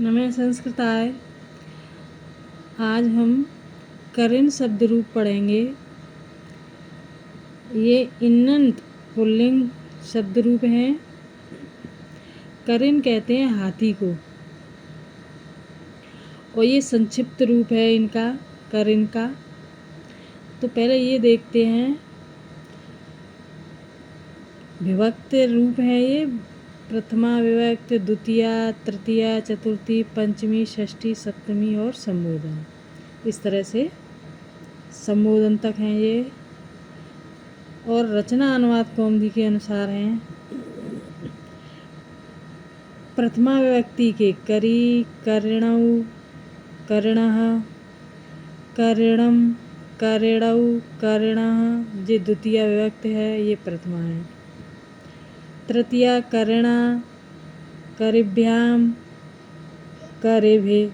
नमः संस्कृताय। आज हम करेन शब्द रूप पढ़ेंगे। ये इन्नंत पुल्लिंग शब्द रूप हैं। करेन कहते हैं हाथी को, और ये संक्षिप्त रूप है इनका, करेन का। तो पहले ये देखते हैं, विभक्त रूप है ये। प्रथमा विभक्त, द्वितीया, तृतीया, चतुर्थी, पंचमी, षष्ठी, सप्तमी और संबोधन। इस तरह से संबोधन तक हैं ये। और रचना अनुवाद कौमुदी के अनुसार हैं। प्रथमा विभक्ति के करी, करणौ, करणः, करणम, करणौ, करणः। ये द्वितीय विभक्ति है, ये प्रथमा है। तृतीया करणा, करिभ्याम, करेभे।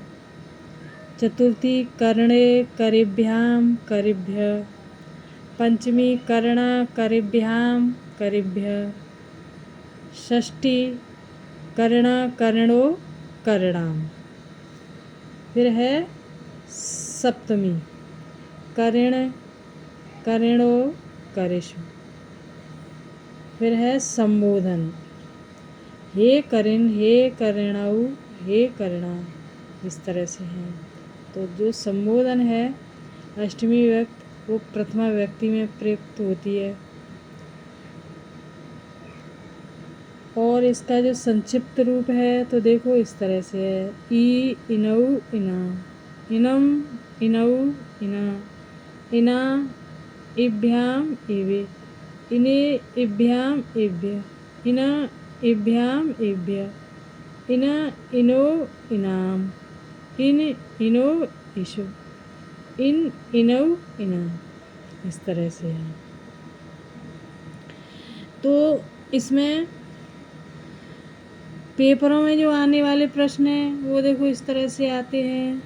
चतुर्थी कर्णे, करिभ्याम, करिभ्य। पंचमी कर्ण, करिभ्याम, करिभ्य। षष्ठी कर्ण, कर्णो, कर्णाम। फिर है सप्तमी कर्ण, कर्णो, करिषु। फिर है संबोधन, हे करिन, हे कर्णौ, हे कर्णा। इस तरह से हैं। तो जो संबोधन है अष्टमी विभक्ति, वो प्रथमा विभक्ति में प्रयुक्त होती है। और इसका जो संक्षिप्त रूप है तो देखो इस तरह से है। ई, इनौ, इना, इनम, इनौ, इना, इना, इभ्याम, इवे, इने, इभ्याम, इभ्य, इना, इभ्याम, इभ्य, इना, इनो, इनाम, इन, इनो, इषु, इन, इनौ, इना। इस तरह से है। तो इसमें पेपरों में जो आने वाले प्रश्न हैं वो देखो इस तरह से आते हैं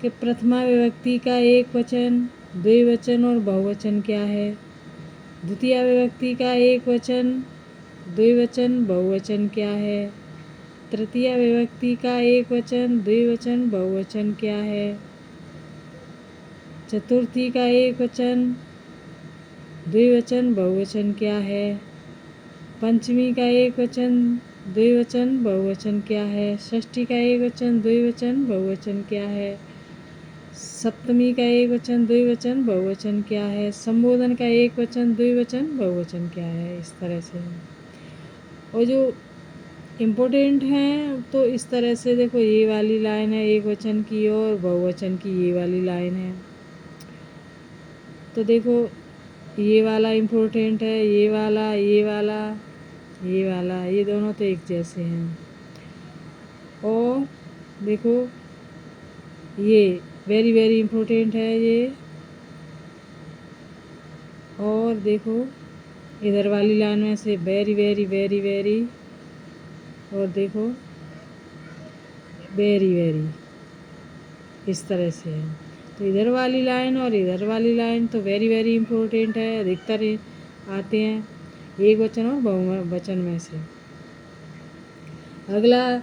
कि प्रथमा विभक्ति का एक वचन, द्विवचन और बहुवचन क्या है। द्वितीय विभक्ति का एक वचन, द्विवचन, बहुवचन क्या है। तृतीय विभक्ति का एक वचन, द्विवचन, बहुवचन क्या है। चतुर्थी का एक वचन, द्विवचन, बहुवचन क्या है। पंचमी का एक वचन, द्विवचन, बहुवचन क्या है। षष्ठी का एक वचन, द्विवचन, बहुवचन क्या है। सप्तमी का एक वचन, द्विवचन, बहुवचन क्या है। संबोधन का एक वचन, द्विवचन, बहुवचन क्या है। इस तरह से। और जो इम्पोर्टेंट हैं तो इस तरह से देखो, ये वाली लाइन है एक वचन की और बहुवचन की ये वाली लाइन है। तो देखो ये वाला इम्पोर्टेंट है, ये वाला, ये वाला, ये वाला, ये दोनों तो एक जैसे हैं। और देखो ये वेरी वेरी इम्पोर्टेंट है ये। और देखो इधर वाली लाइन में से वेरी वेरी वेरी वेरी, और देखो वेरी वेरी, इस तरह से है। तो इधर वाली लाइन और इधर वाली लाइन तो वेरी वेरी इम्पोर्टेंट है, अधिकतर आते हैं एक वचन और बहुवचन में से। अगला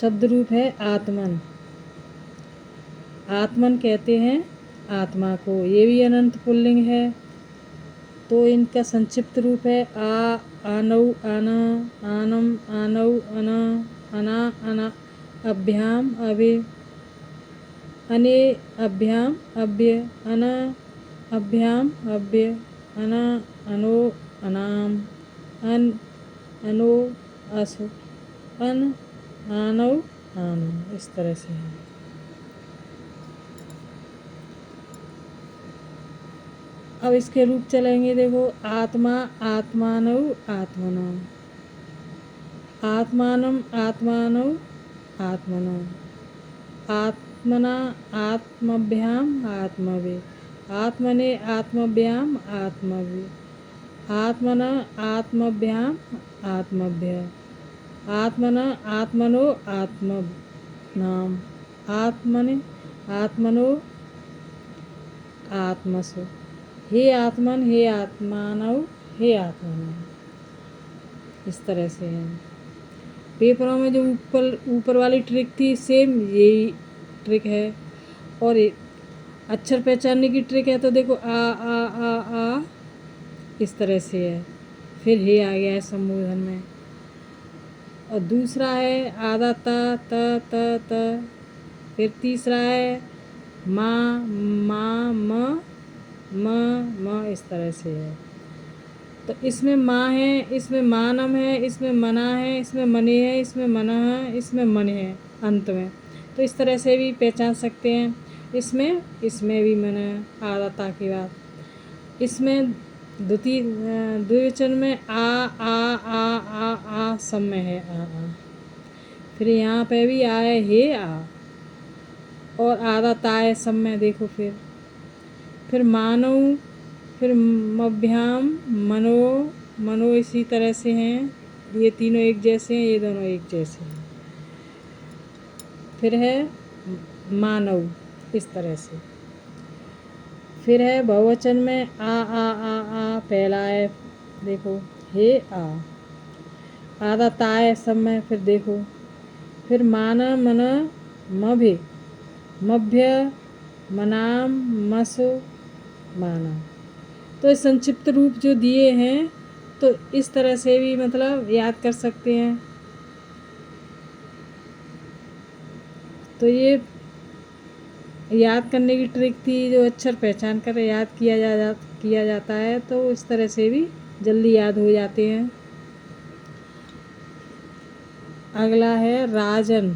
शब्द रूप है आत्मन। आत्मन कहते हैं आत्मा को, ये भी अनंत पुल्लिंग है। तो इनका संक्षिप्त रूप है आ, आनौ, आना, आनम, आनौ, अना, अना, अना, अभ्याम, अभे, अने, अभ्याम, अभ्य, अना, अभ्याम, अभ्य, अना, अनो, अनाम, अन, अनो, असो, अन, आनौ, आनो। इस तरह से है। अब इसके रूप चलेंगे। देखो आत्मा, आत्मानौ, आत्मनौ, आत्मानम, आत्मानौ, आत्मनौ, आत्मना, आत्मभ्याम, आत्मवे, आत्मने, आत्मभ्याम, आत्मवे, आत्मना, आत्मभ्याम, आत्मभ्य, आत्मना, आत्मनो, आत्मनाम, आत्मने, आत्मनो, आत्मसु। हे आत्मन, हे आत्मानव, हे आत्मनव। इस तरह से है। पेपरों में जो ऊपर ऊपर वाली ट्रिक थी सेम यही ट्रिक है। और अक्षर पहचानने की ट्रिक है तो देखो आ इस तरह से है, फिर हे आ गया है संबोधन में। और दूसरा है आधा त, फिर तीसरा है माँ माँ म इस तरह से है। तो इसमें माँ है, इसमें मानम है, इसमें मना है, इसमें मने है, इसमें मना है, इसमें मन है अंत में। तो इस तरह से भी पहचान सकते हैं। इसमें भी मना आदता की बात। इसमें द्विवचन में आ सब में है आ। फिर यहाँ पे भी आ है हे आ, और आधा ता है सब में देखो। फिर मानव, फिर मभ्याम मनो इसी तरह से हैं। ये तीनों एक जैसे हैं, ये दोनों एक जैसे हैं। फिर है मानव इस तरह से। फिर है बहुवचन में आ पहला है देखो हे आ, आधा ता है सब में। फिर देखो फिर माना मना मभे मभ्य मनाम मसो माना। तो ये संक्षिप्त रूप जो दिए हैं तो इस तरह से भी मतलब याद कर सकते हैं। तो ये याद करने की ट्रिक थी, जो अक्षर पहचान कर याद किया जाता है तो इस तरह से भी जल्दी याद हो जाते हैं। अगला है राजन।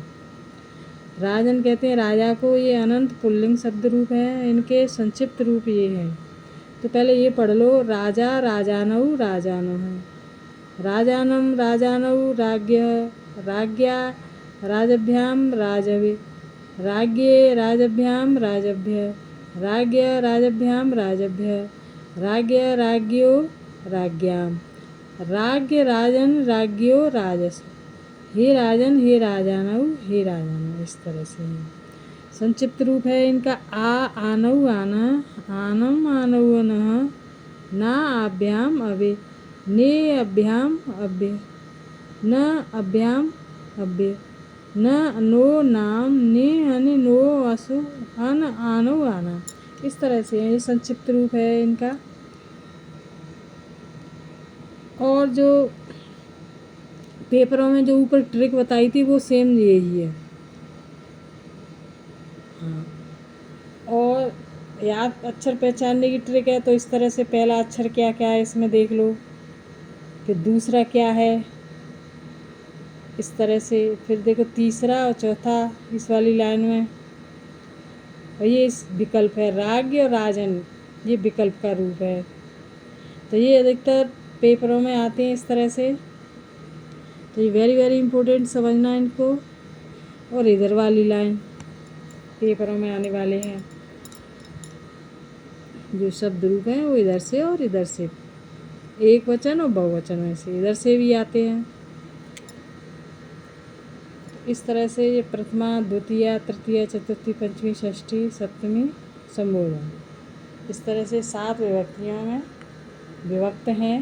राजन कहते हैं राजा को। ये अनंत पुल्लिंग शब्द रूप है, इनके संक्षिप्त रूप ये हैं। तो पहले ये पढ़ लो, राजा राजानऊ राजानः, राजानम राजानऊ राज्ञः राज्ञा राजभ्याम राजवे, राज्ञे राजभ्याम राजभ्य, राज्ञ राजभ्याम राजभ्य, राज्ञ राज्ञो राज्ञाम, राज्ञ राजन राज्ञो राजस, हे राजन हे राजानऊ हे राजानऊ इस तरह से है। संक्षिप्त रूप है इनका आनऊ आना, आनम आनऊ अनः, ना अभ्याम अभे, ने अभ्याम अभ्य, न अभ्याम अभ्य, न नो नाम, ने अन नो असु, अन आनऊ आना इस तरह से है। ये संक्षिप्त रूप है इनका। और जो पेपरों में जो ऊपर ट्रिक बताई थी वो सेम यही है। हाँ, और याद अक्षर पहचानने की ट्रिक है तो इस तरह से पहला अक्षर क्या क्या है इसमें देख लो, फिर दूसरा क्या है इस तरह से, फिर देखो तीसरा और चौथा इस वाली लाइन में। और ये इस विकल्प है राज्ञ और राजन, ये विकल्प का रूप है। तो ये अधिकतर पेपरों में आते हैं इस तरह से। तो ये वेरी वेरी इम्पोर्टेंट समझना इनको। और इधर वाली लाइन पेपरों में आने वाले हैं, जो शब्द रूप हैं वो इधर से और इधर से, एक वचन और बहुवचन में से इधर से भी आते हैं। इस तरह से ये प्रथमा द्वितीय तृतीय चतुर्थी पंचमी षष्ठी सप्तमी संबोधन इस तरह से 7 विभक्तियों में विभक्त हैं।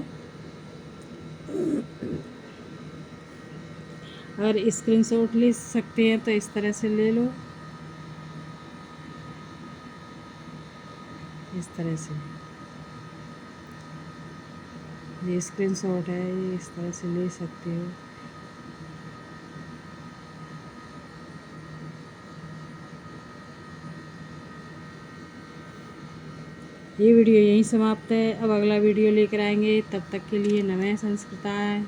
और स्क्रीनशॉट ले सकते हैं तो इस तरह से ले लो, इस तरह से ये स्क्रीनशॉट है, ये इस तरह से ले सकते हो। ये वीडियो यहीं समाप्त है। अब अगला वीडियो लेकर आएंगे, तब तक के लिए नमः संस्कृताय।